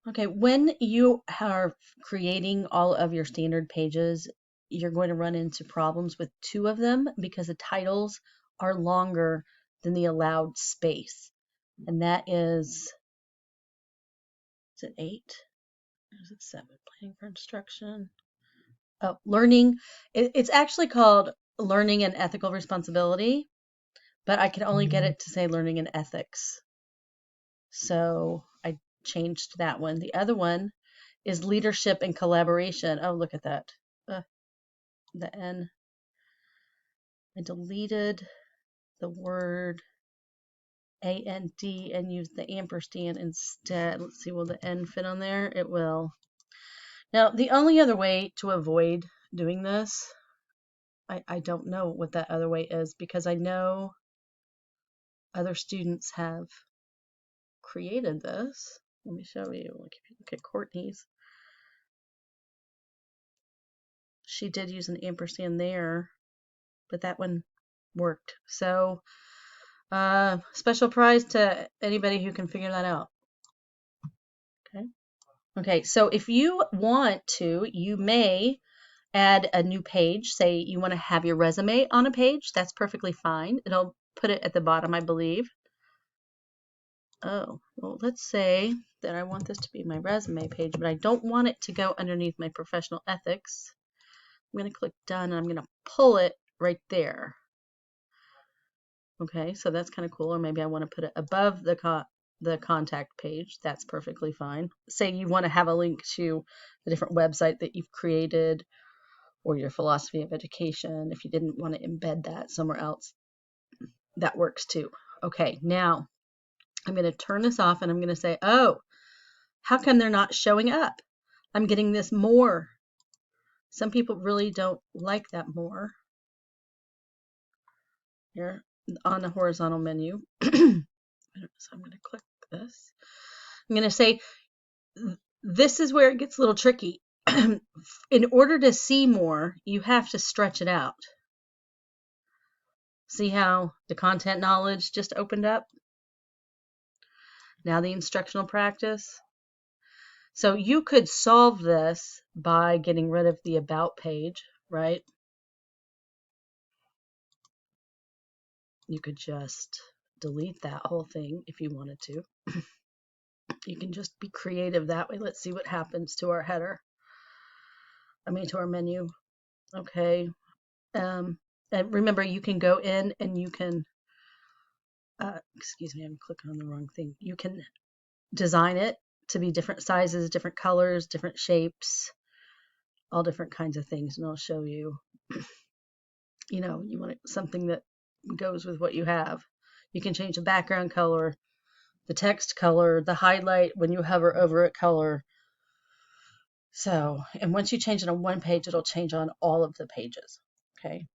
Okay, when you are creating all of your standard pages, you're going to run into problems with two of them because the titles are longer than the allowed space. And that is it 8? Or is it 7? Planning for instruction. Oh, learning. It's actually called learning and ethical responsibility, but I can only get it to say learning and ethics. So I changed that one. The other one is leadership and collaboration. Oh, look at that. The N. I deleted the word AND and used the ampersand instead. Let's see, will the N fit on there? It will. Now, the only other way to avoid doing this, I don't know what that other way is because I know other students have created this. Let me show you. Like if you look at Courtney's, she did use an ampersand there, but that one worked. So special prize to anybody who can figure that out. Okay. Okay, so if you want to, you may add a new page. Say you want to have your resume on a page. That's perfectly fine. It'll put it at the bottom, I believe. Oh, well, let's say that I want this to be my resume page, but I don't want it to go underneath my professional ethics. I'm going to click done and I'm going to pull it right there. Okay, so that's kind of cool. Or maybe I want to put it above the contact page. That's perfectly fine. Say you want to have a link to the different website that you've created or your philosophy of education. If you didn't want to embed that somewhere else, that works too. Okay, now I'm going to turn this off and I'm going to say, oh, how come they're not showing up? I'm getting this more. Some people really don't like that more. Here on the horizontal menu. So I'm going to click this. I'm going to say, this is where it gets a little tricky. In order to see more, you have to stretch it out. See how the content knowledge just opened up? Now the instructional practice. So you could solve this by getting rid of the about page, right? You could just delete that whole thing if you wanted to. You can just be creative that way. Let's see what happens to our header. To our menu. Okay. And remember, you can go in and you can, excuse me, I'm clicking on the wrong thing. You can design it to be different sizes, different colors, different shapes, all different kinds of things. And I'll show you, you want something that goes with what you have. You can change the background color, the text color, the highlight when you hover over it color. So, and once you change it on one page, it'll change on all of the pages. Okay.